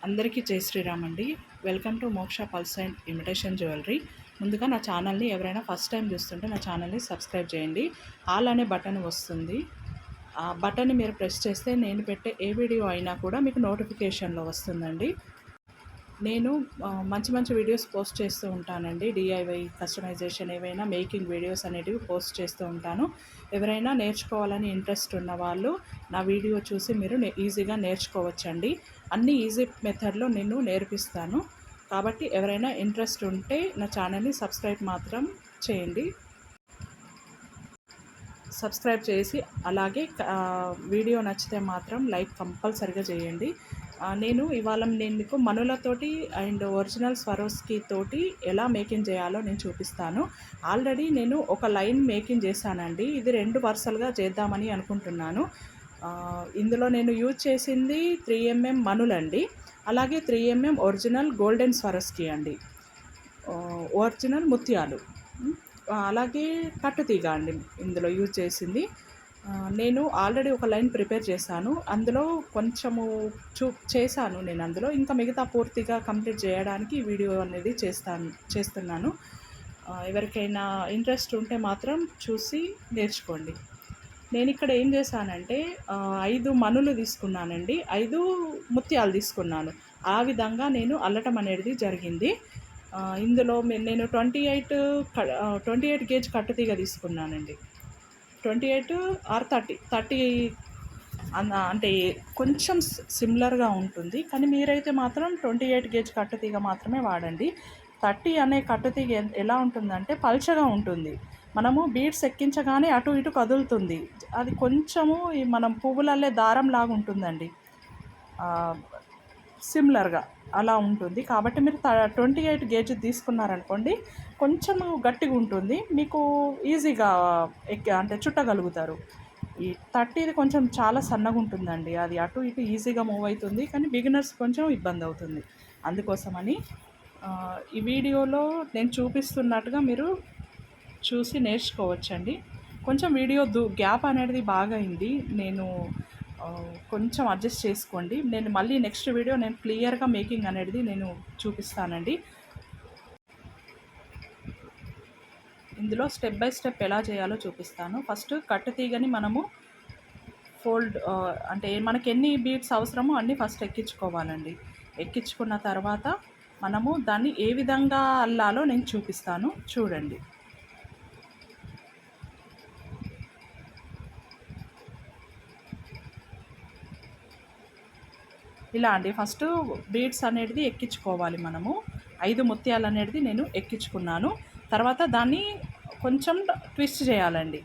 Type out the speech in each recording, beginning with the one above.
అందరికీ జై శ్రీరామ్ అండి. వెల్కమ్ టు మోక్ష పల్స్ అండ్ ఇమిటేషన్ జ్యువెలరీ. ముందుగా నా ఛానల్ని ఎవరైనా ఫస్ట్ టైం చూస్తుంటే నా ఛానల్ని సబ్స్క్రైబ్ చేయండి. ఆల్ అనే బటన్ వస్తుంది. ఆ బటన్ని మీరు ప్రెస్ చేస్తే నేను పెట్టే ఏ వీడియో అయినా కూడా మీకు నోటిఫికేషన్లో వస్తుందండి. నేను మంచి మంచి వీడియోస్ పోస్ట్ చేస్తూ ఉంటానండి. డిఐవై కస్టమైజేషన్ ఏవైనా మేకింగ్ వీడియోస్ అనేటివి పోస్ట్ చేస్తూ ఉంటాను. ఎవరైనా నేర్చుకోవాలని ఇంట్రెస్ట్ ఉన్న వాళ్ళు నా వీడియో చూసి మీరు ఈజీగా నేర్చుకోవచ్చండి. అన్ని ఈజీ మెథడ్లో నేను నేర్పిస్తాను. కాబట్టి ఎవరైనా ఇంట్రెస్ట్ ఉంటే నా ఛానల్ని సబ్స్క్రైబ్ మాత్రం చేయండి. సబ్స్క్రైబ్ చేసి అలాగే వీడియో నచ్చితే మాత్రం లైక్ కంపల్సరిగా చేయండి. నేను మీకు మనులతోటి అండ్ ఒరిజినల్ స్వరోస్కి తోటి ఎలా మేకింగ్ చేయాలో నేను చూపిస్తాను. ఆల్రెడీ నేను ఒక లైన్ మేకింగ్ చేశానండి. ఇది 2 వరుసలుగా చేద్దామని అనుకుంటున్నాను. ఇందులో నేను యూజ్ చేసింది 3mm మనులండి, అలాగే 3mm ఒరిజినల్ గోల్డెన్ స్వరోస్కి అండి, ఒరిజినల్ ముత్యాలు, అలాగే కట్టుతీగ అండి ఇందులో యూజ్ చేసింది. నేను ఆల్రెడీ ఒక లైన్ ప్రిపేర్ చేశాను. అందులో కొంచెము చేశాను నేను అందులో. ఇంకా మిగతా పూర్తిగా కంప్లీట్ చేయడానికి ఈ వీడియో అనేది చేస్తున్నాను. ఎవరికైనా ఇంట్రెస్ట్ ఉంటే మాత్రం చూసి నేర్చుకోండి. నేను ఇక్కడ ఏం చేశానంటే 5 మనులు తీసుకున్నానండి, 5 ముత్యాలు తీసుకున్నాను. ఆ విధంగా నేను అల్లటం అనేది జరిగింది. ఇందులో నేను 28 గేజ్ కట్టుతీగ తీసుకున్నానండి. 28 ఆర్ 30 అంటే కొంచెం సిమిలర్గా ఉంటుంది, కానీ మీరైతే మాత్రం 28 గేజ్ కట్టుతీగ మాత్రమే వాడండి. 30 అనే కట్టుతీగ ఎలా ఉంటుందంటే పల్చగా ఉంటుంది. మనము బీడ్స్ ఎక్కించగానే అటు ఇటు కదులుతుంది. అది కొంచెము మనం పువ్వులల్లే దారం లాగా ఉంటుందండి, సిమిలర్గా అలా ఉంటుంది. కాబట్టి మీరు 28 గేజ్ తీసుకున్నారనుకోండి, కొంచెం గట్టిగా ఉంటుంది, మీకు ఈజీగా అంటే చుట్టగలుగుతారు. ఈ 30ది కొంచెం చాలా సన్నగా ఉంటుందండి, అది అటు ఇటు ఈజీగా మూవ్ అవుతుంది, కానీ బిగినర్స్ కొంచెం ఇబ్బంది అవుతుంది. అందుకోసమని ఈ వీడియోలో నేను చూపిస్తున్నట్టుగా మీరు చూసి నేర్చుకోవచ్చండి. కొంచెం వీడియో గ్యాప్ అనేది బాగా అయింది, నేను కొంచెం అడ్జస్ట్ చేసుకోండి. నేను మళ్ళీ నెక్స్ట్ వీడియో నేను క్లియర్గా మేకింగ్ అనేది నేను చూపిస్తానండి. ఇందులో స్టెప్ బై స్టెప్ ఎలా చేయాలో చూపిస్తాను. ఫస్ట్ కట్టుతీగని మనము అంటే మనకి ఎన్ని బీడ్స్ అవసరమో అన్నీ ఫస్ట్ ఎక్కించుకోవాలండి. ఎక్కించుకున్న తర్వాత మనము దాన్ని ఏ విధంగా అల్లాలో నేను చూపిస్తాను, చూడండి. ఇలా అండి, ఫస్ట్ బీడ్స్ అనేది ఎక్కించుకోవాలి మనము. 5 ముత్యాలు అనేది నేను ఎక్కించుకున్నాను. తర్వాత దాన్ని కొంచెం ట్విస్ట్ చేయాలండి.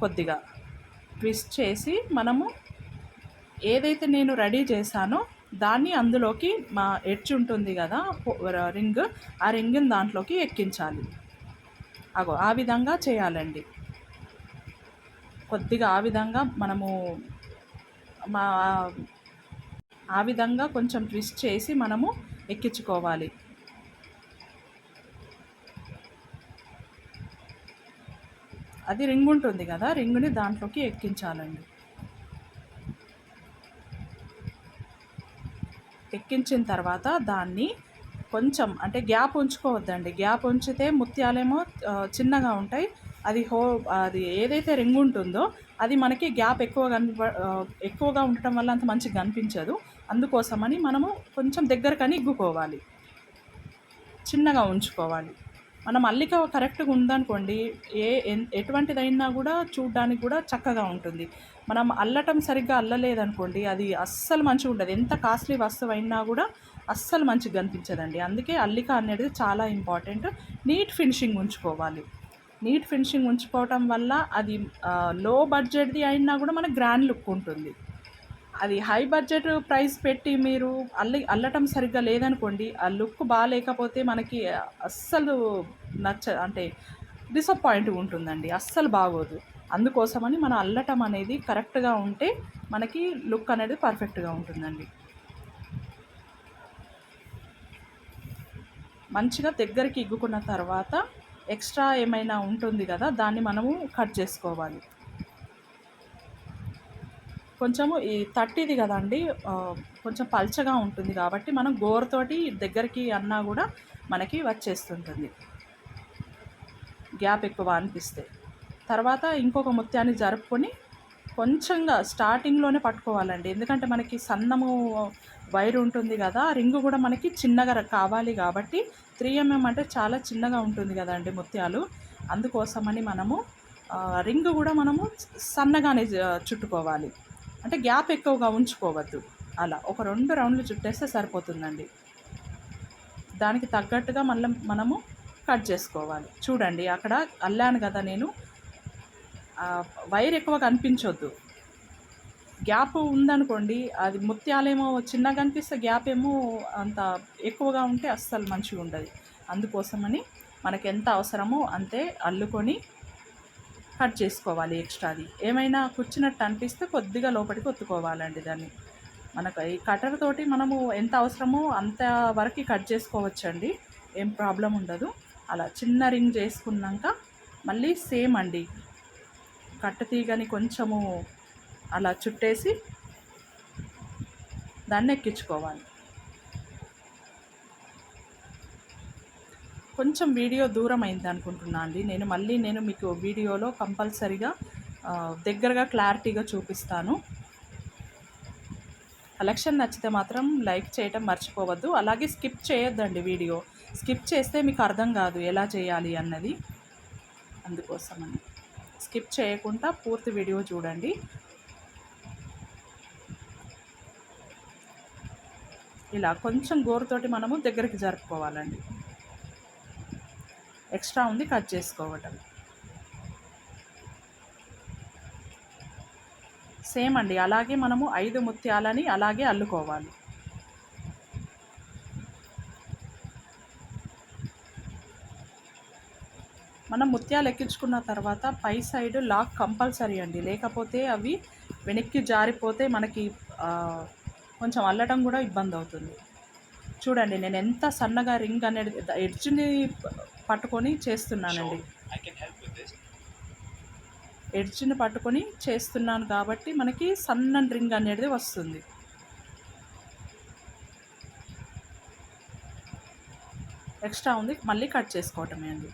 కొద్దిగా ట్విస్ట్ చేసి మనము ఏదైతే నేను రెడీ చేశానో దాన్ని అందులోకి మా ఎడ్జ్ ఉంటుంది కదా రింగ్, ఆ రింగ్ని దాంట్లోకి ఎక్కించాలి. ఆ విధంగా చేయాలండి. కొద్దిగా ఆ విధంగా మనము ఆ విధంగా కొంచెం ట్విస్ట్ చేసి మనము ఎక్కించుకోవాలి. అది రింగ్ ఉంటుంది కదా, రింగుని దాంట్లోకి ఎక్కించాలండి. ఎక్కించిన తర్వాత దాన్ని కొంచెం అంటే గ్యాప్ ఉంచుకోవద్దండి. గ్యాప్ ఉంచితే ముత్యాలేమో చిన్నగా ఉంటాయి. అది ఏదైతే రింగ్ ఉంటుందో అది మనకి గ్యాప్ ఎక్కువగా ఉండటం వల్ల అంత మంచిగా కనిపించదు. అందుకోసమని మనము కొంచెం దగ్గరకని ఇగ్గుకోవాలి, చిన్నగా ఉంచుకోవాలి. మనం అల్లిక కరెక్ట్గా ఉందనుకోండి, ఎటువంటిదైనా కూడా చూడడానికి కూడా చక్కగా ఉంటుంది. మనం అల్లటం సరిగ్గా అల్లలేదనుకోండి, అది అస్సలు మంచిగా ఉండదు. ఎంత కాస్ట్లీ వస్తువు అయినా కూడా అస్సలు మంచిగా కనిపించదండి. అందుకే అల్లిక అనేది చాలా ఇంపార్టెంట్. నీట్ ఫినిషింగ్ ఉంచుకోవాలి. నీట్ ఫినిషింగ్ ఉంచుకోవటం వల్ల అది లో బడ్జెట్ది అయినా కూడా మనకు గ్రాండ్ లుక్ ఉంటుంది. అది హై బడ్జెట్ ప్రైస్ పెట్టి మీరు అల్లటం సరిగ్గా లేదనుకోండి, ఆ లుక్ బాగాలేకపోతే మనకి అస్సలు అంటే డిసప్పాయింట్ ఉంటుందండి, అస్సలు బాగోదు. అందుకోసమని మన అల్లటం అనేది కరెక్ట్గా ఉంటే మనకి లుక్ అనేది పర్ఫెక్ట్గా ఉంటుందండి. మంచిగా దగ్గరికి ఇగ్గుకున్న తర్వాత ఎక్స్ట్రా ఏమైనా ఉంటుంది కదా, దాన్ని మనము కట్ చేసుకోవాలి. కొంచెము ఈ తట్టిది కదండి, కొంచెం పల్చగా ఉంటుంది కాబట్టి మనం గోరుతోటి దగ్గరికి అన్నా కూడా మనకి వచ్చేస్తుంటుంది గ్యాప్ ఎక్కువ అనిపిస్తే. తర్వాత ఇంకొక ముత్యాన్ని జరుపుకొని కొంచెంగా స్టార్టింగ్లోనే పట్టుకోవాలండి, ఎందుకంటే మనకి సన్నము వైర్ ఉంటుంది కదా, రింగు కూడా మనకి చిన్నగా కావాలి కాబట్టి 3mm అంటే చాలా చిన్నగా ఉంటుంది కదండి ముత్యాలు, అందుకోసమని మనము రింగు కూడా మనము సన్నగానే చుట్టుకోవాలి, అంటే గ్యాప్ ఎక్కువగా ఉంచుకోవద్దు. అలా ఒక 2 రౌండ్లు చుట్టేస్తే సరిపోతుందండి. దానికి తగ్గట్టుగా మళ్ళీ మనము కట్ చేసుకోవాలి. చూడండి అక్కడ అల్లాను కదా నేను, వైర్ ఎక్కువ కనిపించొద్దు. గ్యాప్ ఉందనుకోండి, అది ముత్యాలేమో చిన్నగా కనిపిస్తే గ్యాప్ ఏమో అంత ఎక్కువగా ఉంటే అస్సలు మంచిగా ఉండదు. అందుకోసమని మనకి ఎంత అవసరమో అంతే అల్లుకొని కట్ చేసుకోవాలి. ఎక్స్ట్రాది ఏమైనా కూర్చున్నట్టు అనిపిస్తే కొద్దిగా లోపలికి ఒత్తుకోవాలండి దాన్ని. మనకు ఈ కటర్ తోటి మనము ఎంత అవసరమో అంత వరకు కట్ చేసుకోవచ్చండి, ఏం ప్రాబ్లం ఉండదు. అలా చిన్న రింగ్ చేసుకున్నాక మళ్ళీ సేమ్ అండి, కట్టు తీగని కొంచెము అలా చుట్టేసి దాన్ని ఎక్కించుకోవాలి. కొంచెం వీడియో దూరం అయింది అనుకుంటున్నా అండి, నేను మీకు వీడియోలో కంపల్సరీగా దగ్గరగా క్లారిటీగా చూపిస్తాను. కలెక్షన్ నచ్చితే మాత్రం లైక్ చేయటం మర్చిపోవద్దు, అలాగే స్కిప్ చేయొద్దండి. వీడియో స్కిప్ చేస్తే మీకు అర్థం కాదు ఎలా చేయాలి అన్నది, అందుకోసమని స్కిప్ చేయకుండా పూర్తి వీడియో చూడండి. ఇలా కొంచెం గోరుతోటి మనము దగ్గరికి జరుపుకోవాలండి, ఎక్స్ట్రా ఉంది కట్ చేసుకోవటం. సేమ్ అండి, అలాగే మనము 5 ముత్యాలని అలాగే అల్లుకోవాలి. మనం ముత్యాలు ఎక్కించుకున్న తర్వాత పై సైడ్ లాక్ కంపల్సరీ అండి, లేకపోతే అవి వెనక్కి జారిపోతే మనకి కొంచెం అల్లటం కూడా ఇబ్బంది అవుతుంది. చూడండి నేను ఎంత సన్నగా రింగ్ అనేది ఎడ్జ్ని పట్టుకొని చేస్తున్నానండి, ఎడ్జ్ని పట్టుకొని చేస్తున్నాను కాబట్టి మనకి సన్న రింగ్ అనేది వస్తుంది. ఎక్స్ట్రా ఉంది మళ్ళీ కట్ చేసుకోవటమే అండి.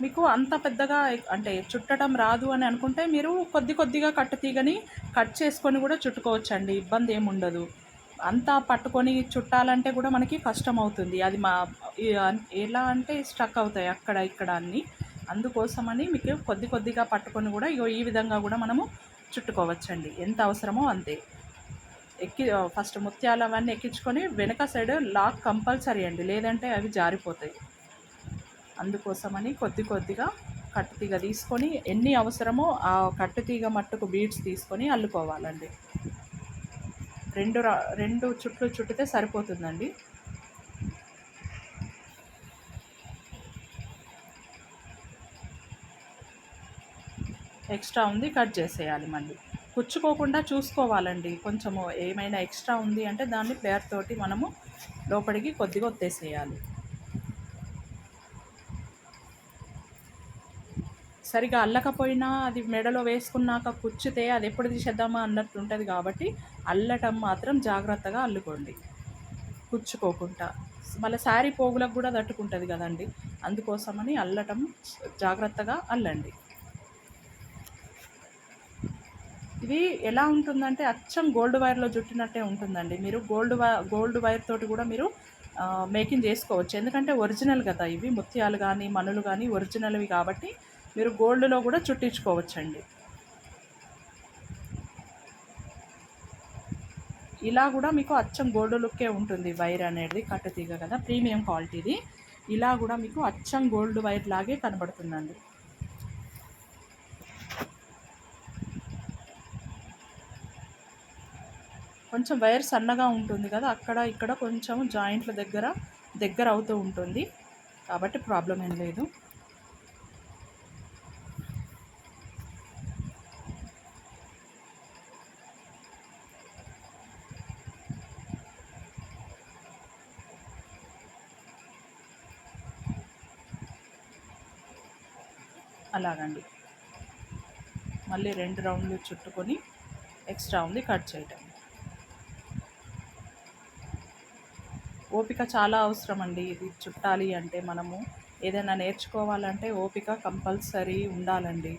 మీకు అంత పెద్దగా అంటే చుట్టడం రాదు అని అనుకుంటే మీరు కొద్దిగా కట్టు తీగని కట్ చేసుకొని కూడా చుట్టుకోవచ్చండి, ఇబ్బంది ఏమి ఉండదు. అంతా పట్టుకొని చుట్టాలంటే కూడా మనకి కష్టం అవుతుంది, అది ఎలా అంటే స్ట్రక్ అవుతాయి అక్కడ ఇక్కడ అన్నీ. అందుకోసమని మీకు కొద్దిగా పట్టుకొని కూడా ఈ విధంగా కూడా మనము చుట్టుకోవచ్చండి, ఎంత అవసరమో అంతే. ఫస్ట్ ముత్యాలు అవన్నీ ఎక్కించుకొని వెనక సైడ్ లాక్ కంపల్సరీ అండి, లేదంటే అవి జారిపోతాయి. అందుకోసమని కొద్దిగా కట్టుతీగ తీసుకొని ఎన్ని అవసరమో ఆ కట్టుతీగ మట్టుకు బీడ్స్ తీసుకొని అల్లుకోవాలండి. 2 చుట్లు చుట్టితే సరిపోతుందండి. ఎక్స్ట్రా ఉంది కట్ చేసేయాలి, మళ్ళీ కుచ్చుకోకుండా చూసుకోవాలండి. కొంచెము ఏమైనా ఎక్స్ట్రా ఉంది అంటే దాన్ని ప్లేయర్ తోటి మనము లోపలికి కొద్దిగా ఒత్తేసేయాలి. సరిగా అల్లకపోయినా అది మెడలో వేసుకున్నాక కుచ్చితే అది ఎప్పుడు తీసేద్దామా అన్నట్టు ఉంటుంది కాబట్టి అల్లటం మాత్రం జాగ్రత్తగా అల్లుకోండి, కుచ్చుకోకుండా. మళ్ళీ శారీ పోగులకు కూడా తట్టుకుంటుంది కదండి, అందుకోసమని అల్లటం జాగ్రత్తగా అల్లండి. ఇది ఎలా ఉంటుందంటే అచ్చం గోల్డ్ వైర్లో చుట్టినట్టే ఉంటుందండి. మీరు గోల్డ్ వైర్ తోటి కూడా మీరు మేకింగ్ చేసుకోవచ్చు, ఎందుకంటే ఒరిజినల్ కదా ఇవి, ముత్యాలు కానీ మనులు కానీ ఒరిజినల్వి కాబట్టి మీరు గోల్డ్లో కూడా చుట్టించుకోవచ్చండి. ఇలా కూడా మీకు అచ్చం గోల్డ్ లుక్కే ఉంటుంది వైర్ అనేది, కట్టుతీగ కదా ప్రీమియం క్వాలిటీది. ఇలా కూడా మీకు అచ్చం గోల్డ్ వైర్ లాగే కనబడుతుందండి. కొంచెం వైర్ సన్నగా ఉంటుంది కదా, అక్కడ ఇక్కడ కొంచెం జాయింట్ల దగ్గర అవుతూ ఉంటుంది, కాబట్టి ప్రాబ్లం ఏం లేదు. అలాగండి. మళ్ళీ 2 రౌండ్లు చుట్టుకొని ఎక్స్ట్రా ఉంది కట్ చేయటం. ఓపిక చాలా అవసరం అండి. ఇది చుట్టాలి అంటే, మనము ఏదైనా నేర్చుకోవాలంటే ఓపిక కంపల్సరీ ఉండాలండి.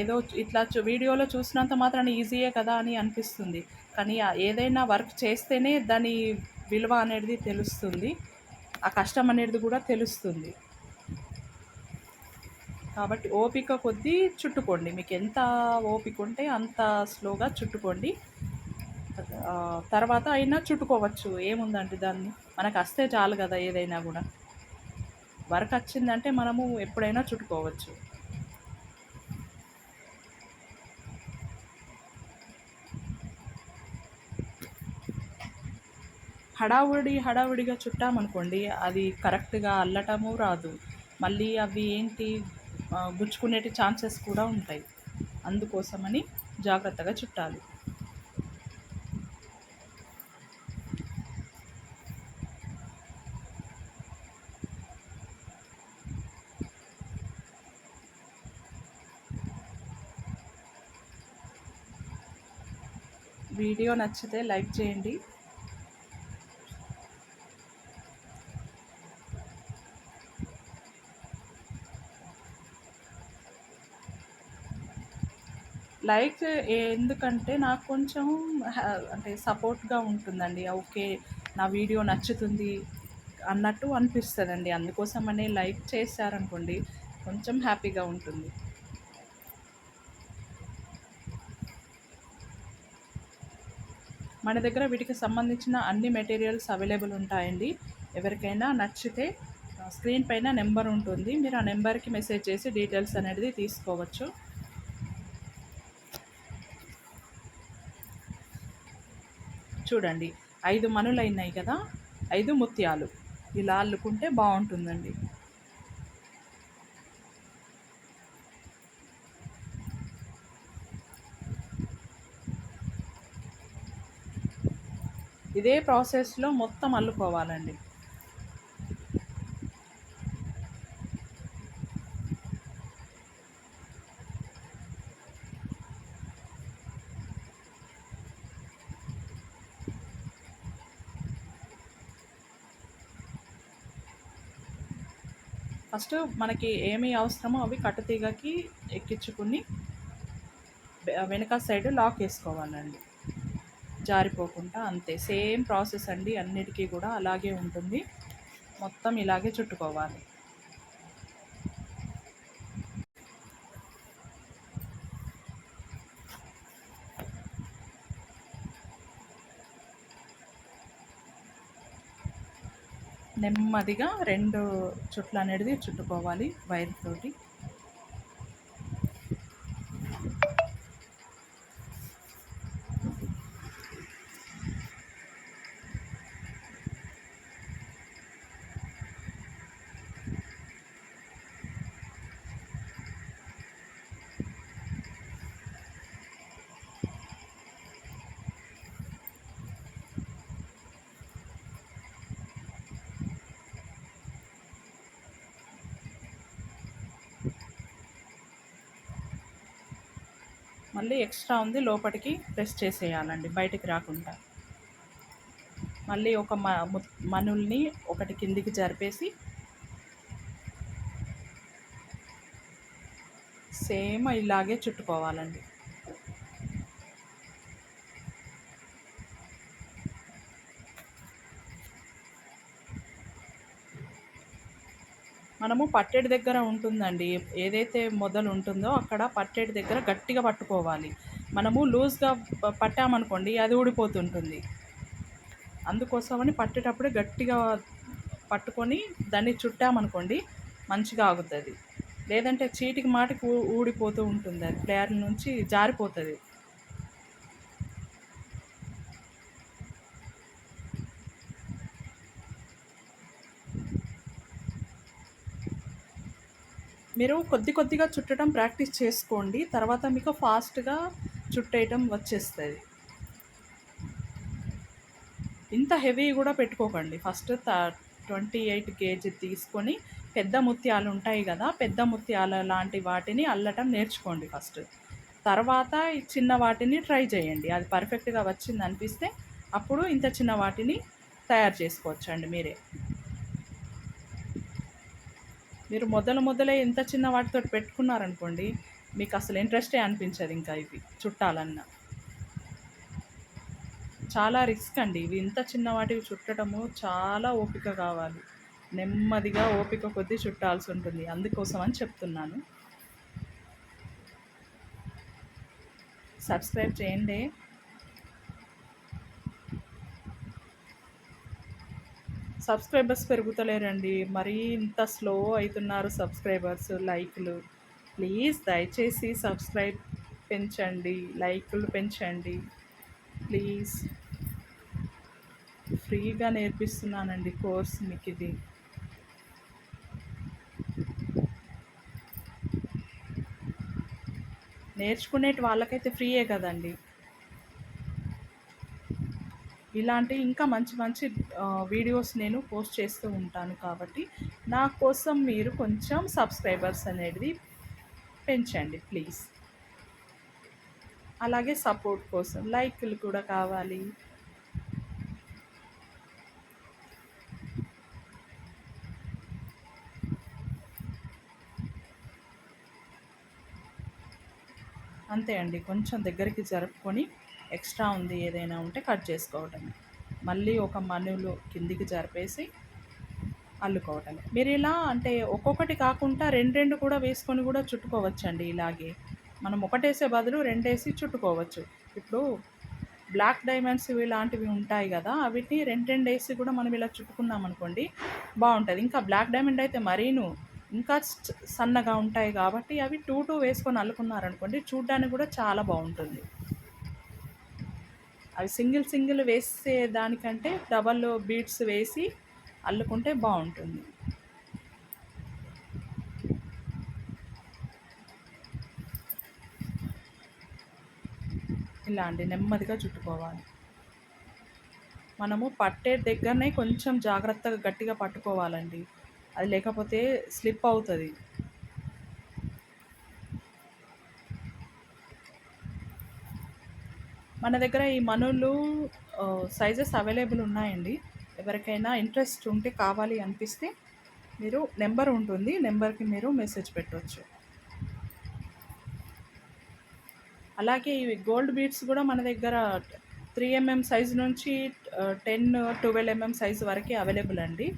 ఏదో ఇట్లా వీడియోలో చూసినంత మాత్రాన ఈజీయే కదా అని అనిపిస్తుంది. కానీ ఏదైనా వర్క్ చేస్తేనే దాని విలువ అనేది తెలుస్తుంది. ఆ కష్టం అనేది కూడా తెలుస్తుంది. కాబట్టి ఓపిక కొద్దీ చుట్టుకోండి. మీకు ఎంత ఓపిక ఉంటే అంత స్లోగా చుట్టుకోండి. తర్వాత అయినా చుట్టుకోవచ్చు, ఏముందండి దాన్ని. మనకు వస్తే చాలు కదా ఏదైనా కూడా. వర్క్ వచ్చిందంటే మనము ఎప్పుడైనా చుట్టుకోవచ్చు. హడావుడిగా చుట్టామనుకోండి, అది కరెక్ట్గా అల్లటము రాదు. మళ్ళీ అవి ఏంటి, గుచ్చుకునేటి ఛాన్సెస్ కూడా ఉంటాయి. అందుకోసమని జాగ్రత్తగా చుట్టాలి. వీడియో నచ్చితే లైక్ చేయండి. లైక్ ఎందుకంటే నాకు కొంచెం అంటే సపోర్ట్గా ఉంటుందండి. ఓకే, నా వీడియో నచ్చుతుంది అన్నట్టు అనిపిస్తుందండి. అందుకోసమనే లైక్ చేశారనుకోండి కొంచెం హ్యాపీగా ఉంటుంది. మన దగ్గర వీటికి సంబంధించిన అన్ని మెటీరియల్స్ అవైలబుల్ ఉంటాయండి. ఎవరికైనా నచ్చితే స్క్రీన్ పైన నెంబర్ ఉంటుంది, మీరు ఆ నెంబర్కి మెసేజ్ చేసి డీటెయిల్స్ అనేది తీసుకోవచ్చు. చూడండి, 5 మనులు అయినాయి కదా, 5 ముత్యాలు ఇలా అల్లుకుంటే బాగుంటుందండి. ఇదే ప్రాసెస్లో మొత్తం అల్లుకోవాలండి. ఫస్ట్ మనకి ఏమి అవసరమో అవి కట్టుతీగకి ఎక్కించుకుని వెనక సైడ్ లాక్ వేసుకోవాలండి, జారిపోకుండా. అంతే, సేమ్ ప్రాసెస్ అండి, అన్నిటికీ కూడా అలాగే ఉంటుంది. మొత్తం ఇలాగే చుట్టుకోవాలి. నెమ్మదిగా 2 చుట్లు అనేది చుట్టుకోవాలి వైర్ తోటి. మళ్ళీ ఎక్స్ట్రా ఉంది లోపలికి ప్రెస్ చేసేయాలండి, బయటికి రాకుండా. మళ్ళీ ఒక మనుల్ని ఒకటి కిందికి జరిపేసి సేమ్ ఇలాగే చుట్టుకోవాలండి. మనము పట్టెడి దగ్గర ఉంటుందండి, ఏదైతే మొదలు ఉంటుందో అక్కడ పట్టెడి దగ్గర గట్టిగా పట్టుకోవాలి. మనము లూజ్గా పట్టామనుకోండి అది ఊడిపోతుంటుంది. అందుకోసమని పట్టేటప్పుడే గట్టిగా పట్టుకొని దాన్ని చుట్టామనుకోండి మంచిగా ఆగుతుంది. లేదంటే చీటికి మాటికి ఊడిపోతూ ఉంటుంది, అది ప్లేయర్ నుంచి జారిపోతుంది. మీరు కొద్ది కొద్దిగా చుట్టడం ప్రాక్టీస్ చేసుకోండి. తర్వాత మీకు ఫాస్ట్‌గా చుట్టేయటం వచ్చేస్తది. ఇంత హెవీ గూడా పెట్టుకోకండి. ఫస్ట్ 28 కేజీ తీసుకొని పెద్ద ముత్యాలు ఉంటాయి గదా! పెద్ద ముత్యాల లాంటి వాటిని అల్లటం నేర్చుకోండి ఫస్ట్. తర్వాత ఈ చిన్న వాటిని ట్రై చేయండి. అది పర్ఫెక్ట్‌గా వచ్చిందనిపిస్తే అప్పుడు ఇంత చిన్న వాటిని తయారు చేసుకోవచ్చండి మీరే. మీరు మొదలే ఇంత చిన్న వాటితోటి పెట్టుకున్నారనుకోండి, మీకసలు ఇంట్రెస్టే అనిపించదు ఇంకా ఇవి చుట్టాలన్నా. చాలా రిస్క్ అండి. ఇవి ఇంత చిన్న వాటివి చుట్టటము చాలా ఓపిక కావాలి. నెమ్మదిగా ఓపిక కొద్దీ చుట్టాల్సి ఉంటుంది. అందుకోసం అని చెప్తున్నాను. సబ్స్క్రైబ్ చేయండి. సబ్స్క్రైబర్స్ పెరుగుతలేరండి. మరీ ఇంత స్లో అవుతున్నారు సబ్స్క్రైబర్స్, లైక్‌లు. ప్లీజ్ దయచేసి సబ్స్క్రైబ్ పెంచండి, లైక్‌లు పెంచండి. ప్లీజ్. ఫ్రీగా నేర్పిస్తున్నానండి కోర్స్ మీకిది. నేర్చుకునేటి వాళ్ళకైతే ఫ్రీయే కదండి. ఇలాంటి ఇంకా మంచి మంచి వీడియోస్ నేను పోస్ట్ చేస్తూ ఉంటాను కాబట్టి నా కోసం మీరు కొంచెం సబ్స్క్రైబర్స్ అనేది పెంచండి ప్లీజ్. అలాగే సపోర్ట్ కోసం లైక్లు కూడా కావాలి. అంతే అండి. కొంచెం దగ్గరికి జరుపుకొని ఎక్స్ట్రా ఉంది ఏదైనా ఉంటే కట్ చేసుకోవటమే. మళ్ళీ ఒక మనులు కిందికి జరిపేసి అల్లుకోవటమే. మీరు ఇలా అంటే ఒక్కొక్కటి కాకుండా 2 కూడా వేసుకొని కూడా చుట్టుకోవచ్చండి ఇలాగే. మనం ఒకటేసే బదులు 2 చుట్టుకోవచ్చు. ఇప్పుడు బ్లాక్ డైమండ్స్ ఇలాంటివి ఉంటాయి గదా! వీటిని 2 ఏసి కూడా మనం ఇలా చుట్టుకున్నామనుకోండి బావుంటది. ఇంకా బ్లాక్ డైమండ్ అయితే మరీను ఇంకా సన్నగా ఉంటాయి కాబట్టి అవి 2 వేసుకొని అల్లుకున్నారనుకోండి చూడ్డానికి కూడా చాలా బావుంటుంది. అవి సింగిల్ వేసే దానికంటే డబల్ బీడ్స్ వేసి అల్లుకుంటే బావుంటుంది. ఇలా అండి నెమ్మదిగా చుట్టుకోవాలి. మనము పట్టే దగ్గరనే కొంచెం జాగ్రత్తగా గట్టిగా పట్టుకోవాలండి. అది లేకపోతే స్లిప్ అవుతది. మన దగ్గర ఈ మనులు సైజెస్ అవైలబుల్ ఉన్నాయండి. ఎవరికైనా ఇంట్రెస్ట్ ఉంటే కావాలి అనిపిస్తే మీరు నెంబర్ ఉంటుంది. నెంబర్‌కి మీరు మెసేజ్ పెట్టొచ్చు. అలాగే ఇవి గోల్డ్ బీడ్స్ కూడా మన దగ్గర 3 సైజ్ నుంచి 10, 12 సైజ్ వరకే అవైలబుల్ అండి.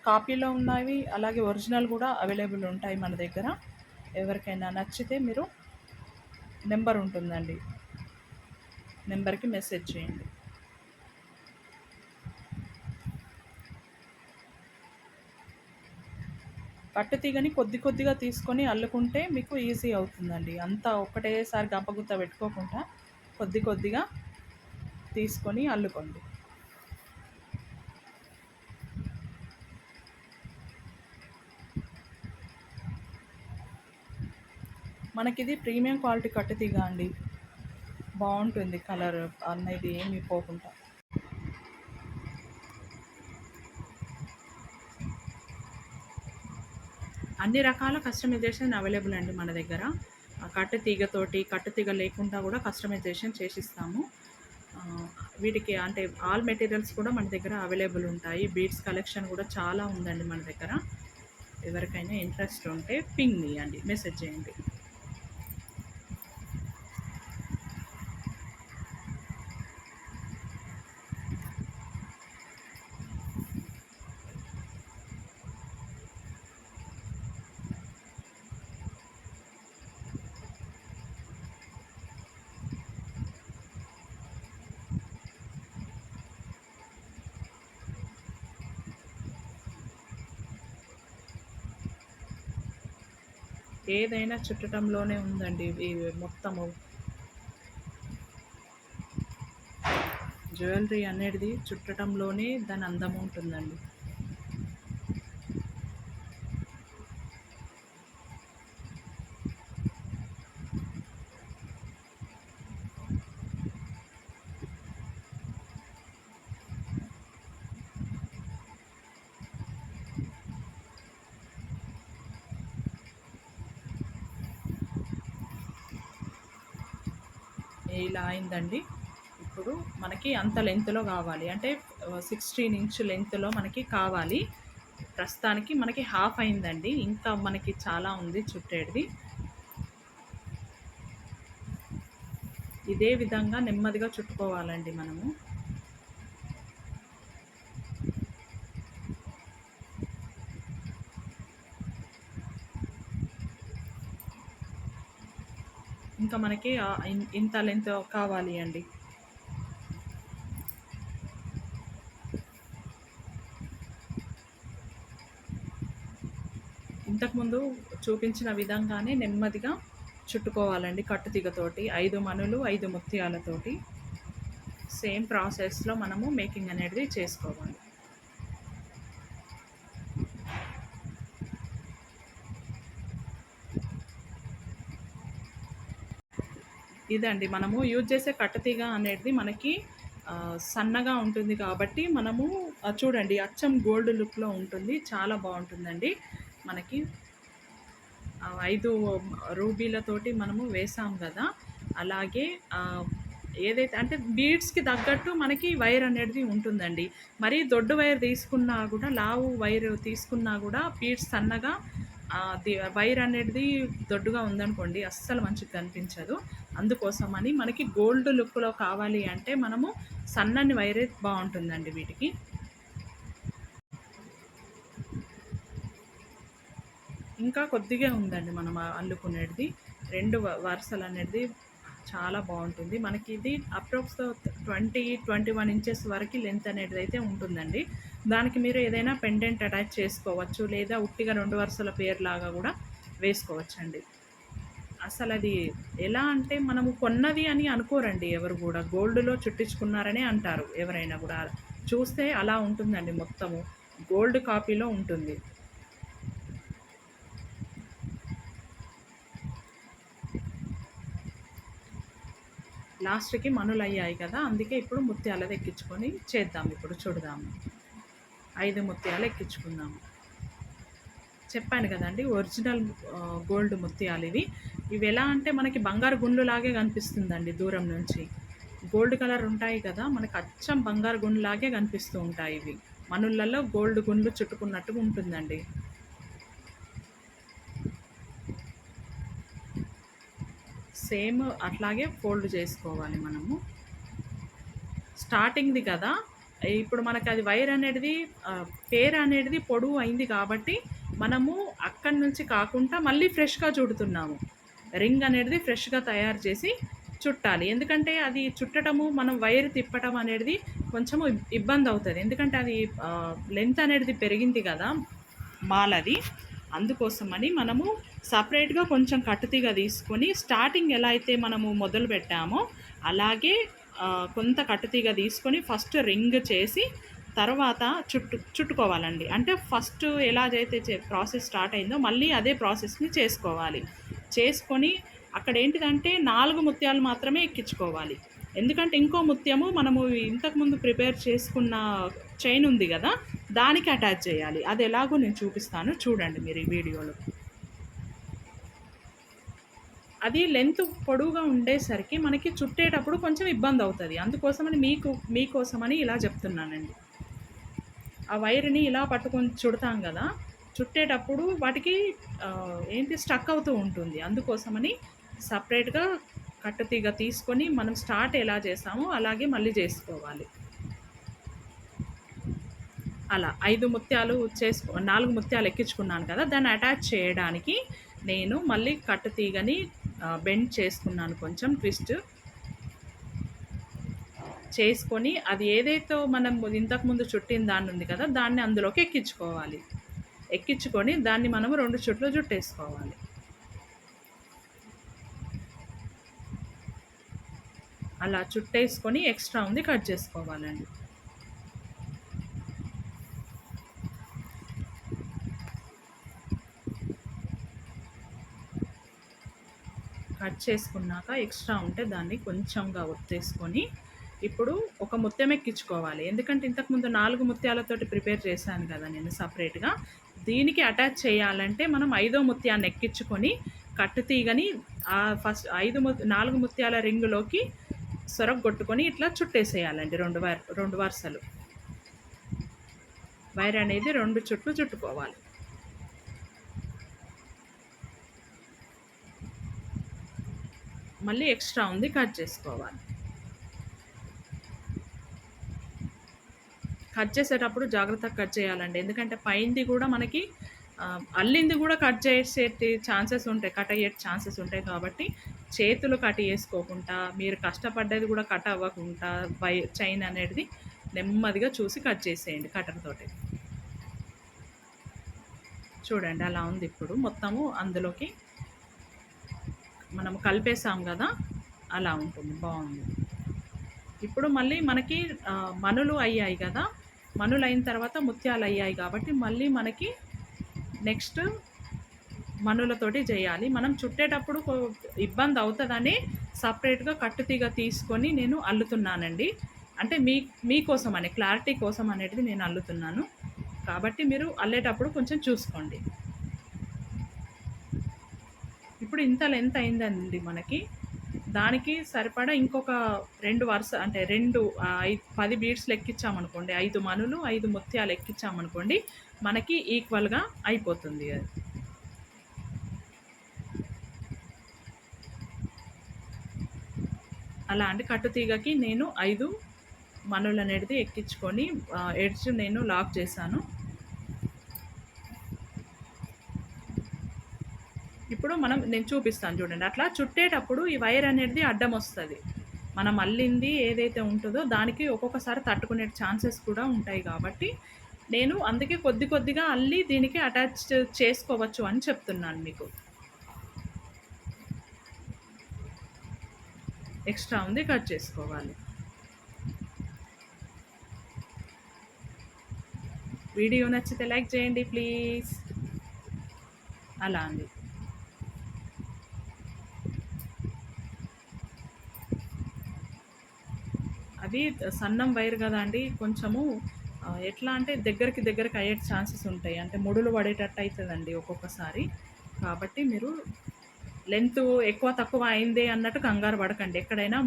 కాపీలో ఉన్నవి అలాగే ఒరిజినల్ కూడా అవైలబుల్ ఉంటాయి మన దగ్గర. ఎవరికైనా నచ్చితే మీరు నెంబర్ ఉంటుందండి. నెంబర్‌కి మెసేజ్ చేయండి. పట్టు తీగని కొద్దిగా తీసుకొని అల్లుకుంటే మీకు ఈజీ అవుతుందండి. అంతా ఒకటేసారి గంపగుత్త పెట్టుకోకుండా కొద్దిగా తీసుకొని అల్లుకోండి. మనకిది ప్రీమియం క్వాలిటీ కట్టు తీగ అండి. బావుంటుంది కలర్ అనేది ఏమి పోకుండా. అన్ని రకాల కస్టమైజేషన్ అవైలబుల్ అండి మన దగ్గర. కట్టు తీగతోటి, కట్టు తీగ లేకుండా కూడా కస్టమైజేషన్ చేసిస్తాము. వీటికి అంటే ఆల్ మెటీరియల్స్ కూడా మన దగ్గర అవైలబుల్ ఉంటాయి. బీడ్స్ కలెక్షన్ కూడా చాలా ఉందండి మన దగ్గర. ఎవరికైనా ఇంట్రెస్ట్ ఉంటే పింగ్ చేయండి, మెసేజ్ చేయండి. ఏదైనా చుట్టటంలోనే ఉందండి ఇవి మొత్తము. జ్యువెలరీ అనేది చుట్టటంలోనే దాని అందం ఉంటుందండి. ఇలా అయిందండి. ఇప్పుడు మనకి అంత లెంత్లో కావాలి, అంటే 16 ఇంచ్ లెంత్లో మనకి కావాలి. ప్రస్తుతానికి మనకి హాఫ్ అయిందండి, ఇంకా మనకి చాలా ఉంది చుట్టేది. ఇదే విధంగా నెమ్మదిగా చుట్టుకోవాలండి మనము. ఇంకా మనకి ఇంత లెంత్ కావాలి అండి. ఇంతకుముందు చూపించిన విధంగానే నెమ్మదిగా చుట్టుకోవాలండి కట్టుతీగతోటి. 5 మణులు 5 ముత్యాలతోటి సేమ్ ప్రాసెస్లో మనము మేకింగ్ అనేది చేసుకోవాలి. ఇదండి మనము యూజ్ చేసే కట్టుతీగ అనేది మనకి సన్నగా ఉంటుంది కాబట్టి మనము చూడండి అచ్చం గోల్డ్ లుక్లో ఉంటుంది, చాలా బాగుంటుందండి. మనకి 5 రూబీలతోటి మనము వేసాం కదా, అలాగే ఏదైతే అంటే బీడ్స్కి తగ్గట్టు మనకి వైర్ అనేది ఉంటుందండి. మరీ దొడ్డు వైర్ తీసుకున్నా కూడా, లావు వైర్ తీసుకున్నా కూడా బీడ్స్ సన్నగా వైర్ అనేది దొడ్డుగా ఉందనుకోండి అస్సలు మంచిగా కనిపించదు. అందుకోసమని మనకి గోల్డ్ లుక్లో కావాలి అంటే మనము సన్నని వైరే బాగుంటుందండి వీటికి. ఇంకా కొద్దిగా ఉందండి మనం అల్లుకునేది. 2 వరుసలు అనేది చాలా బాగుంటుంది మనకి. ఇది అప్రాక్స్ 20-21 ఇంచెస్ వరకు లెంత్ అనేది అయితే ఉంటుందండి. దానికి మీరు ఏదైనా పెండెంట్ అటాచ్ చేసుకోవచ్చు, లేదా ఉట్టిగా 2 వరుసల పేర్లాగా కూడా వేసుకోవచ్చండి. అసలు అది ఎలా అంటే మనము కొన్నది అని అనుకోరండి ఎవరు కూడా, గోల్డ్లో చుట్టించుకున్నారనే అంటారు ఎవరైనా కూడా. చూస్తే అలా ఉంటుందండి, మొత్తము గోల్డ్ కాపీలో ఉంటుంది. లాస్ట్కి మనులు అయ్యాయి కదా, అందుకే ఇప్పుడు ముత్యాలది ఎక్కించుకొని చేద్దాం. ఇప్పుడు చూడదాము. 5 ముత్యాలు ఎక్కించుకుందాము. చెప్పాను కదండి ఒరిజినల్ గోల్డ్ ముత్యాలు ఇవి. ఇవి ఎలా అంటే మనకి బంగారు గుండ్లులాగే కనిపిస్తుందండి దూరం నుంచి. గోల్డ్ కలర్ ఉంటాయి కదా, మనకి అచ్చం బంగారు గుండ్లాగే కనిపిస్తూ ఉంటాయి ఇవి. మనులలో గోల్డ్ గుండ్లు చుట్టుకున్నట్టుగా ఉంటుందండి. సేమ్ అట్లాగే ఫోల్డ్ చేసుకోవాలి మనము. స్టార్టింగ్ది కదా, ఇప్పుడు మనకు అది వైర్ అనేది పేర్ అనేది పొడవు అయింది కాబట్టి మనము అక్కడి నుంచి కాకుండా మళ్ళీ ఫ్రెష్గా చుడుతున్నాము. రింగ్ అనేది ఫ్రెష్గా తయారు చేసి చుట్టాలి. ఎందుకంటే అది చుట్టటము, మనం వైర్ తిప్పటం అనేది కొంచెము ఇబ్బంది అవుతుంది. ఎందుకంటే అది లెంత్ అనేది పెరిగింది కదా మాలది. అందుకోసమని మనము సపరేట్గా కొంచెం కట్టుతీగ తీసుకొని స్టార్టింగ్ ఎలా అయితే మనము మొదలు పెట్టామో అలాగే కొంత కట్టుతీగ తీసుకొని ఫస్ట్ రింగ్ చేసి తర్వాత చుట్టుకోవాలండి. అంటే ఫస్ట్ ఎలా అయితే ప్రాసెస్ స్టార్ట్ అయిందో మళ్ళీ అదే ప్రాసెస్ని చేసుకోవాలి. చేసుకొని అక్కడ ఏంటిదంటే 4 ముత్యాలు మాత్రమే ఎక్కించుకోవాలి. ఎందుకంటే ఇంకో ముత్యము మనము ఇంతకుముందు ప్రిపేర్ చేసుకున్న చైన్ ఉంది కదా, దానికి అటాచ్ చేయాలి. అది ఎలాగో నేను చూపిస్తాను, చూడండి మీరు ఈ వీడియోలో. అది లెంత్ పొడవుగా ఉండేసరికి మనకి చుట్టేటప్పుడు కొంచెం ఇబ్బంది అవుతుంది. అందుకోసమని మీకోసమని ఇలా చెప్తున్నానండి. ఆ వైర్ని ఇలా పట్టుకొని చుడతాం కదా, చుట్టేటప్పుడు వాటికి స్టక్ అవుతూ ఉంటుంది. అందుకోసమని సపరేట్గా కట్టుతీగ తీసుకొని మనం స్టార్ట్ ఎలా చేసామో అలాగే మళ్ళీ చేసుకోవాలి. అలా 5 ముత్యాలు 4 ముత్యాలు ఎక్కించుకున్నాను కదా, దాన్ని అటాచ్ చేయడానికి నేను మళ్ళీ కట్టుతీగని బెండ్ చేసుకున్నాను, కొంచెం ట్విస్ట్ చేసుకొని అది ఏదైతే మనం ఇంతకుముందు చుట్టిన దాన్ని ఉంది కదా, దాన్ని అందులోకి ఎక్కించుకోవాలి. ఎక్కించుకొని దాన్ని మనము 2 చుట్లు చుట్టేసుకోవాలి. అలా చుట్టేసుకొని ఎక్స్ట్రా ఉంది కట్ చేసుకోవాలండి. కట్ చేసుకున్నాక ఎక్స్ట్రా ఉంటే దాన్ని కొంచెంగా ఒత్తేసుకొని ఇప్పుడు ఒక ముత్యం ఎక్కించుకోవాలి. ఎందుకంటే ఇంతకుముందు 4 ముత్యాలతోటి ప్రిపేర్ చేశాను కదా నేను సపరేట్గా. దీనికి అటాచ్ చేయాలంటే మనం 5వ ముత్యాన్ని ఎక్కించుకొని కట్టుతీగని ఫస్ట్ 4 ముత్యాల రింగులోకి సొరగొట్టుకొని ఇట్లా చుట్టేసేయాలండి. రెండు వరుసలు వైర్ అనేది 2 చుట్లు చుట్టుకోవాలి. మళ్ళీ ఎక్స్ట్రా ఉంది కట్ చేసుకోవాలి. కట్ చేసేటప్పుడు జాగ్రత్తగా కట్ చేయాలండి. ఎందుకంటే పైంది కూడా మనకి అల్లింది కూడా కట్ చేసే ఛాన్సెస్ ఉంటాయి, కట్ అయ్యే ఛాన్సెస్ ఉంటాయి. కాబట్టి చేతులు కట్ చేసుకోకుండా, మీరు కష్టపడ్డది కూడా కట్ అవ్వకుండా చైన్ అనేది నెమ్మదిగా చూసి కట్ చేసేయండి కటర్ తోటి. చూడండి అలా ఉంది. ఇప్పుడు మొత్తము అందులోకి మనం కలిపేసాం కదా, అలా ఉంటుంది. బాగుంది. ఇప్పుడు మళ్ళీ మనకి మనులు అయ్యాయి కదా, మనులు అయిన తర్వాత ముత్యాలు అయ్యాయి కాబట్టి మళ్ళీ మనకి నెక్స్ట్ మనులతోటి చేయాలి. మనం చుట్టేటప్పుడు ఇబ్బంది అవుతుందని సపరేట్గా కట్టుతీగ తీసుకొని నేను అల్లుతున్నానండి. అంటే మీకోసం అనే క్లారిటీ కోసం అనేది నేను అల్లుతున్నాను. కాబట్టి మీరు అల్లేటప్పుడు కొంచెం చూసుకోండి. ఇప్పుడు ఇంత లెంత్ అయిందండి మనకి. దానికి సరిపడా ఇంకొక 2 వరుస అంటే 10 బీడ్స్లు ఎక్కించామనుకోండి, 5 మనులు 5 ముత్యాలు ఎక్కించామనుకోండి, మనకి ఈక్వల్గా అయిపోతుంది అది. అలా అంటే కట్టుతీగకి నేను 5 మనులు అనేది ఎక్కించుకొని ఎడ్జ్ నేను లాక్ చేశాను. ఇప్పుడు నేను చూపిస్తాను చూడండి. అట్లా చుట్టేటప్పుడు ఈ వైర్ అనేది అడ్డం వస్తుంది. మనం అల్లింది ఏదైతే ఉంటుందో దానికి ఒక్కొక్కసారి తట్టుకునే ఛాన్సెస్ కూడా ఉంటాయి. కాబట్టి నేను అందుకే కొద్దిగా అల్లి దీనికి అటాచ్ చేసుకోవచ్చు అని చెప్తున్నాను మీకు. ఎక్స్ట్రా ఉంది కట్ చేసుకోవాలి. వీడియో నచ్చితే లైక్ చేయండి ప్లీజ్. అలా అండి. అది సన్నం వైర్ కదా అండి, కొంచెము ఎట్లా అంటే దగ్గరికి అయ్యే ఛాన్సెస్ ఉంటాయి. అంటే ముడులు పడేటట్టు అవుతుందండి ఒక్కొక్కసారి. కాబట్టి మీరు లెంత్ ఎక్కువ తక్కువ అయిందే అన్నట్టు కంగారు పడకండి. ఎక్కడైనా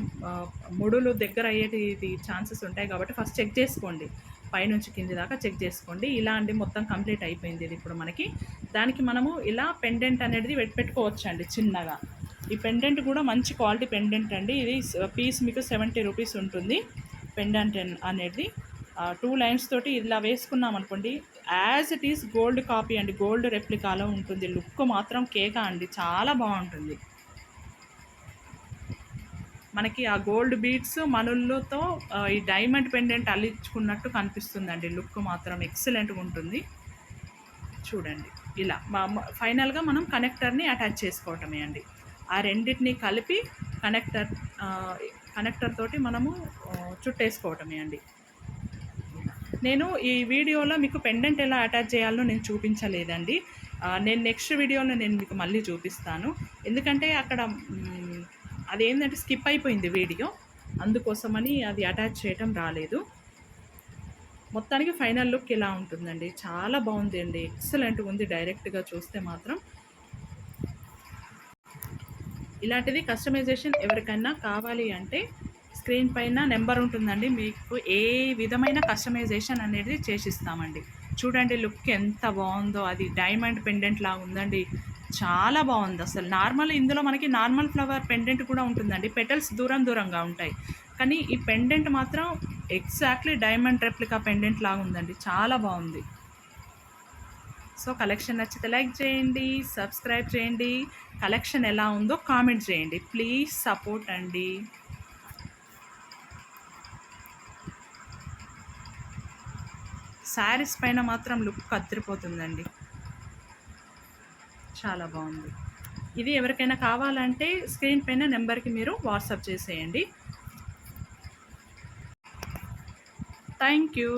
ముడులు దగ్గర అయ్యేటి ఛాన్సెస్ ఉంటాయి. కాబట్టి ఫస్ట్ చెక్ చేసుకోండి, పైనుంచి కింది దాకా చెక్ చేసుకోండి. ఇలా అండి మొత్తం కంప్లీట్ అయిపోయింది ఇది. ఇప్పుడు మనకి దానికి మనము ఇలా పెండెంట్ అనేది పెట్టుకోవచ్చండి చిన్నగా. ఈ పెండెంట్ కూడా మంచి క్వాలిటీ పెండెంట్ అండి. ఇది పీస్ మీకు 70 రూపీస్ ఉంటుంది పెండెంట్ అనేది. 2 లైన్స్ తోటి ఇలా వేసుకున్నాం అనుకోండి, as it is gold copy అండి, గోల్డ్ రెప్లికాలో ఉంటుంది. లుక్ మాత్రం కేక అండి, చాలా బాగుంటుంది. మనకి ఆ గోల్డ్ బీడ్స్ మనులతో ఈ డైమండ్ పెండెంట్ అల్లించుకున్నట్టు కనిపిస్తుందండి. లుక్ మాత్రం ఎక్సలెంట్గా ఉంటుంది. చూడండి ఇలా ఫైనల్గా మనం కనెక్టర్ని అటాచ్ చేసుకోవటమే అండి. ఆ రెండింటిని కలిపి కనెక్టర్ తోటి మనము చుట్టేసుకోవటమే అండి. నేను ఈ వీడియోలో మీకు పెండెంట్ ఎలా అటాచ్ చేయాలో నేను చూపించలేదండి. నేను నెక్స్ట్ వీడియోలో నేను మీకు మళ్ళీ చూపిస్తాను. ఎందుకంటే అక్కడ అదేంటంటే స్కిప్ అయిపోయింది వీడియో, అందుకోసమని అది అటాచ్ చేయటం రాలేదు. మొత్తానికి ఫైనల్ లుక్ ఇలా ఉంటుందండి. చాలా బాగుంది అండి, ఎక్సలెంట్గా ఉంది. డైరెక్ట్గా చూస్తే మాత్రం ఇలాంటిది కస్టమైజేషన్ ఎవరికైనా కావాలి అంటే స్క్రీన్ పైన నెంబర్ ఉంటుందండి. మీకు ఏ విధమైన కస్టమైజేషన్ అనేది చేసిస్తామండి. చూడండి లుక్ ఎంత బాగుందో. అది డైమండ్ పెండెంట్ లాగా ఉందండి, చాలా బాగుంది అసలు. ఇందులో మనకి నార్మల్ ఫ్లవర్ పెండెంట్ కూడా ఉంటుందండి. పెటల్స్ దూరంగా ఉంటాయి, కానీ ఈ పెండెంట్ మాత్రం ఎగ్జాక్ట్లీ డైమండ్ రెప్లికా పెండెంట్ లాగా ఉందండి, చాలా బాగుంది. సో కలెక్షన్ నచ్చితే లైక్ చేయండి, సబ్స్క్రైబ్ చేయండి. కలెక్షన్ ఎలా ఉందో కామెంట్ చేయండి ప్లీజ్. సపోర్ట్ అండి. శారీస్ పైన మాత్రం లుక్ అదిరిపోతుందండి, చాలా బాగుంది. ఇది ఎవరికైనా కావాలంటే స్క్రీన్ పైన నెంబర్కి మీరు వాట్సాప్ చేసేయండి. Thank you.